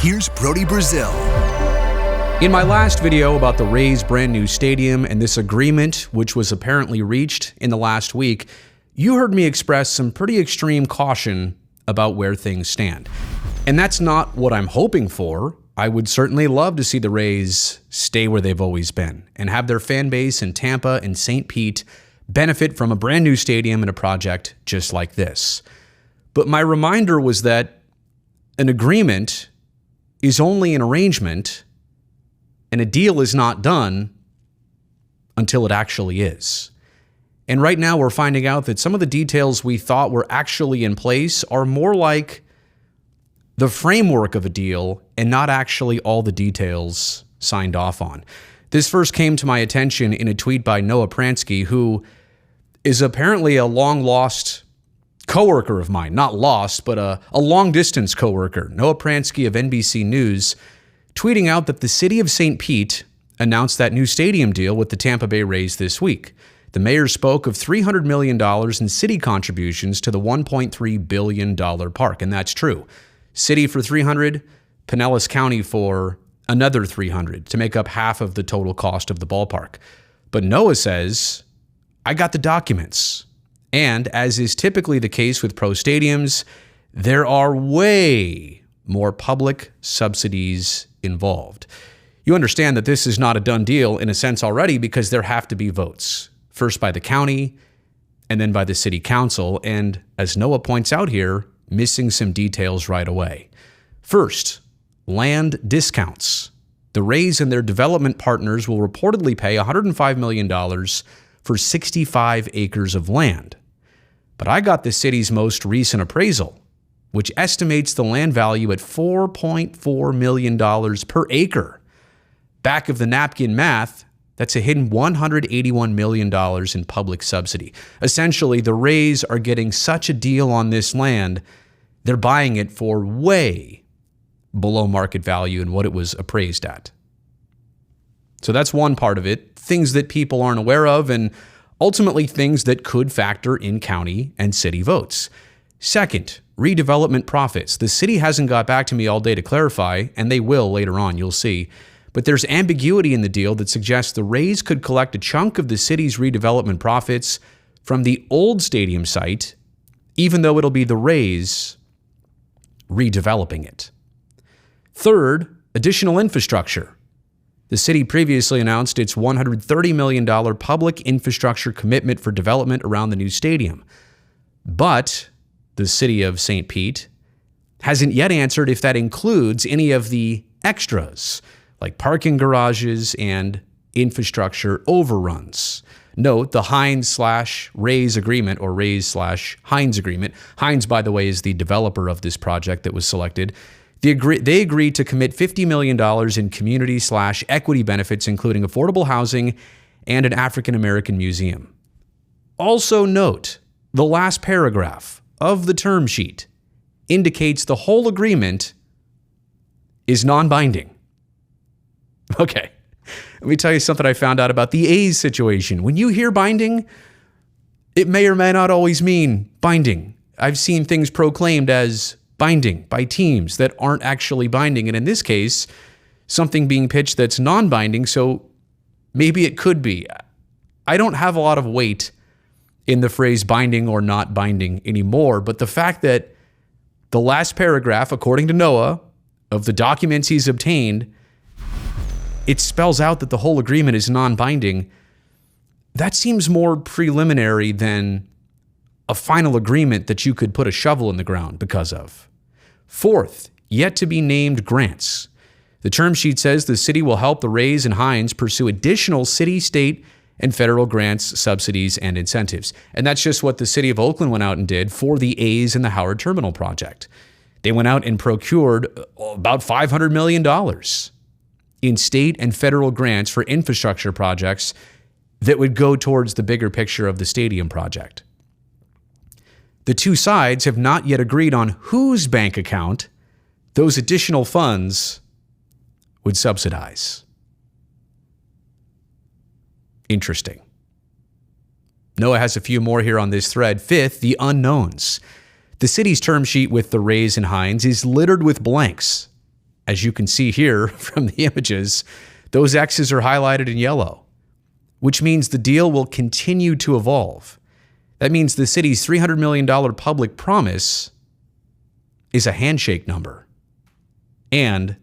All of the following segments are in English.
here's Brody Brazil. In my last video about the Rays' brand new stadium and this agreement, which was apparently reached in the last week, you heard me express some pretty extreme caution about where things stand. And that's not what I'm hoping for. I would certainly love to see the Rays stay where they've always been and have their fan base in Tampa and St. Pete benefit from a brand new stadium and a project just like this. But my reminder was that an agreement is only an arrangement, and a deal is not done until it actually is. And right now we're finding out that some of the details we thought were actually in place are more like the framework of a deal and not actually all the details signed off on. This first came to my attention in a tweet by Noah Pransky, who is apparently a long-lost coworker of mine. Not lost, but a long-distance coworker. Noah Pransky of NBC News tweeting out that the city of St. Pete announced that new stadium deal with the Tampa Bay Rays this week. The mayor spoke of $300 million in city contributions to the $1.3 billion park, and that's true. City for $300, Pinellas County for another $300 to make up half of the total cost of the ballpark. But Noah says, I got the documents. And as is typically the case with pro stadiums, there are way more public subsidies involved. You understand that this is not a done deal in a sense already because there have to be votes. First by the county and then by the city council. And as Noah points out here, missing some details right away. First, land discounts. The Rays and their development partners will reportedly pay $105 million for 65 acres of land. But I got the city's most recent appraisal, which estimates the land value at $4.4 million per acre. Back of the napkin math, that's a hidden $181 million in public subsidy. Essentially, the Rays are getting such a deal on this land, they're buying it for way below market value and what it was appraised at. So that's one part of it, things that people aren't aware of and ultimately things that could factor in county and city votes. Second, redevelopment profits. The city hasn't got back to me all day to clarify, and they will later on, you'll see. But there's ambiguity in the deal that suggests the Rays could collect a chunk of the city's redevelopment profits from the old stadium site, even though it'll be the Rays redeveloping it. Third, additional infrastructure. The city previously announced its $130 million public infrastructure commitment for development around the new stadium. But the city of St. Pete hasn't yet answered if that includes any of the extras, like parking garages and infrastructure overruns. Note the Hines/Rays agreement, or Rays/Hines agreement. Hines, by the way, is the developer of this project that was selected. They agreed to commit $50 million in community/equity benefits, including affordable housing and an African-American museum. Also note, the last paragraph of the term sheet indicates the whole agreement is non-binding. Okay, let me tell you something I found out about the A's situation. When you hear binding, it may or may not always mean binding. I've seen things proclaimed as binding by teams that aren't actually binding. And in this case, something being pitched that's non-binding, so maybe it could be. I don't have a lot of weight in the phrase binding or not binding anymore, but the fact that the last paragraph, according to Noah, of the documents he's obtained, it spells out that the whole agreement is non-binding. That seems more preliminary than a final agreement that you could put a shovel in the ground because of. Fourth, yet to be named grants. The term sheet says the city will help the Rays and Hines pursue additional city, state, and federal grants, subsidies, and incentives. And that's just what the city of Oakland went out and did for the A's and the Howard Terminal project. They went out and procured about $500 million in state and federal grants for infrastructure projects that would go towards the bigger picture of the stadium project. The two sides have not yet agreed on whose bank account those additional funds would subsidize. Interesting. Noah has a few more here on this thread. Fifth, the unknowns. The city's term sheet with the Rays and Hines is littered with blanks. As you can see here from the images, those X's are highlighted in yellow, which means the deal will continue to evolve. That means the city's $300 million public promise is a handshake number. And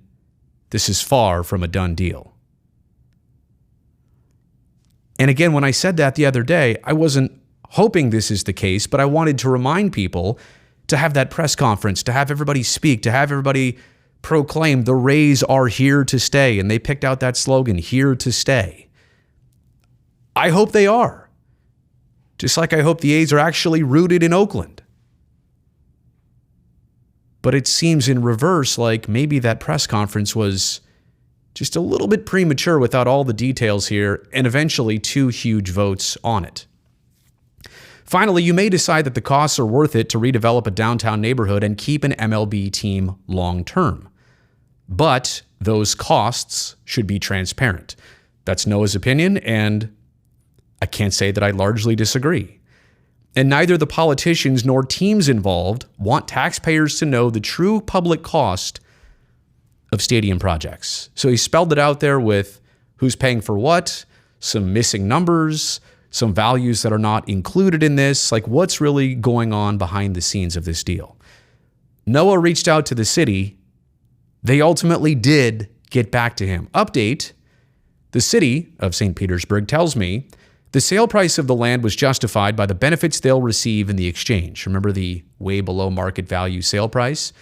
this is far from a done deal. And again, when I said that the other day, I wasn't hoping this is the case, but I wanted to remind people to have that press conference, to have everybody speak, to have everybody proclaim the Rays are here to stay. And they picked out that slogan, here to stay. I hope they are. Just like I hope the A's are actually rooted in Oakland. But it seems in reverse like maybe that press conference was just a little bit premature without all the details here, and eventually 2 huge votes on it. Finally, you may decide that the costs are worth it to redevelop a downtown neighborhood and keep an MLB team long term. But those costs should be transparent. That's Noah's opinion, and I can't say that I largely disagree. And neither the politicians nor teams involved want taxpayers to know the true public cost of stadium projects. So he spelled it out there with who's paying for what, some missing numbers, some values that are not included in this, like what's really going on behind the scenes of this deal. Noah reached out to the city. They ultimately did get back to him. Update, the city of St. Petersburg tells me the sale price of the land was justified by the benefits they'll receive in the exchange. Remember the way below market value sale price?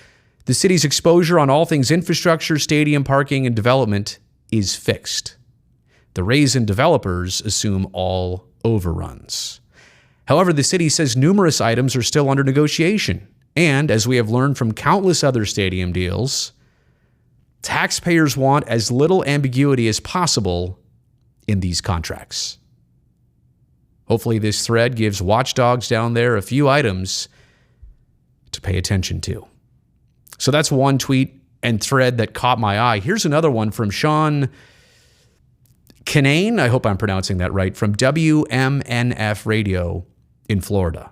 The city's exposure on all things infrastructure, stadium, parking, and development is fixed. The Rays and developers assume all overruns. However, the city says numerous items are still under negotiation. And as we have learned from countless other stadium deals, taxpayers want as little ambiguity as possible in these contracts. Hopefully this thread gives watchdogs down there a few items to pay attention to. So that's one tweet and thread that caught my eye. Here's another one from Seán Kinane, I hope I'm pronouncing that right, from WMNF Radio in Florida.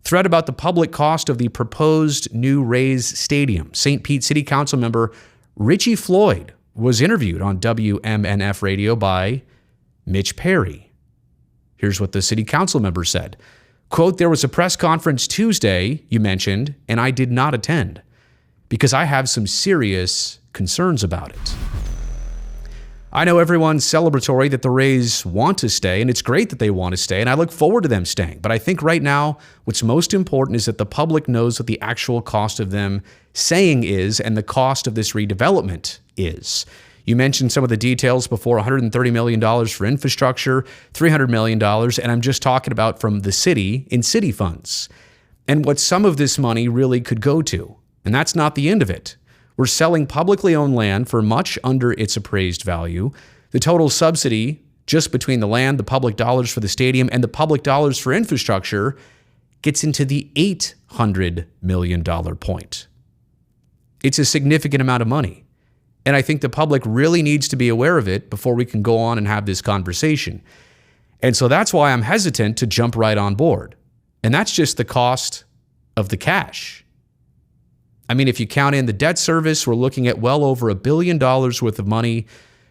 Thread about the public cost of the proposed new Rays stadium. St. Pete City Council member Richie Floyd was interviewed on WMNF Radio by Mitch Perry. Here's what the city council member said. Quote, there was a press conference Tuesday, you mentioned, and I did not attend because I have some serious concerns about it. I know everyone's celebratory that the Rays want to stay, and it's great that they want to stay, and I look forward to them staying. But I think right now, what's most important is that the public knows what the actual cost of them staying is and the cost of this redevelopment is. You mentioned some of the details before, $130 million for infrastructure, $300 million, and I'm just talking about from the city in city funds and what some of this money really could go to. And that's not the end of it. We're selling publicly owned land for much under its appraised value. The total subsidy, just between the land, the public dollars for the stadium, and the public dollars for infrastructure, gets into the $800 million point. It's a significant amount of money. And I think the public really needs to be aware of it before we can go on and have this conversation. And so that's why I'm hesitant to jump right on board. And that's just the cost of the cash. I mean, if you count in the debt service, we're looking at well over $1 billion worth of money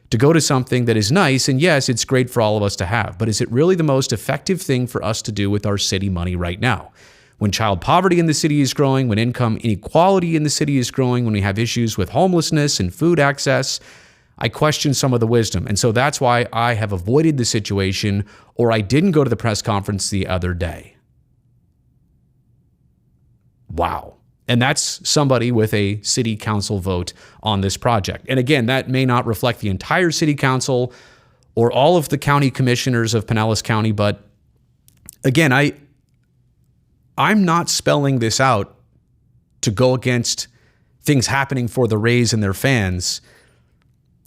to go to something that is nice. And yes, it's great for all of us to have. But is it really the most effective thing for us to do with our city money right now? When child poverty in the city is growing, when income inequality in the city is growing, when we have issues with homelessness and food access, I question some of the wisdom. And so that's why I have avoided the situation, or I didn't go to the press conference the other day. Wow. And that's somebody with a city council vote on this project. And again, that may not reflect the entire city council or all of the county commissioners of Pinellas County, but again, I'm not spelling this out to go against things happening for the Rays and their fans.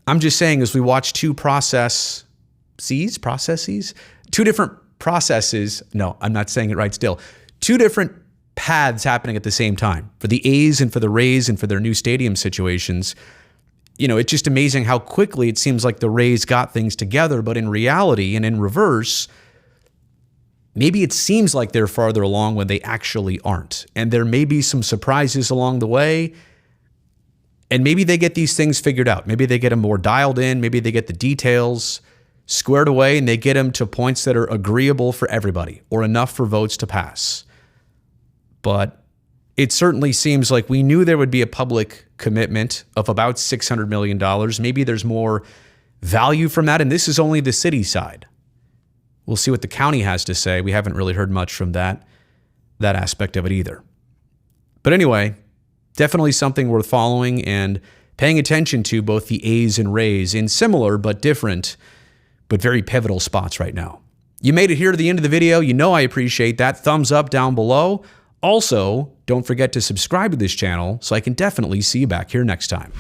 I'm just saying as we watch two different processes. No, I'm not saying it right still. Two different paths happening at the same time for the A's and for the Rays and for their new stadium situations. You know, it's just amazing how quickly it seems like the Rays got things together, but in reality and in reverse, maybe it seems like they're farther along when they actually aren't. And there may be some surprises along the way. And maybe they get these things figured out. Maybe they get them more dialed in. Maybe they get the details squared away and they get them to points that are agreeable for everybody or enough for votes to pass. But it certainly seems like we knew there would be a public commitment of about $600 million. Maybe there's more value from that, and this is only the city side. We'll see what the county has to say. We haven't really heard much from that aspect of it either. But anyway, definitely something worth following and paying attention to, both the A's and Rays in similar but different, but very pivotal spots right now. You made it here to the end of the video. You know I appreciate that. Thumbs up down below. Also, don't forget to subscribe to this channel so I can definitely see you back here next time.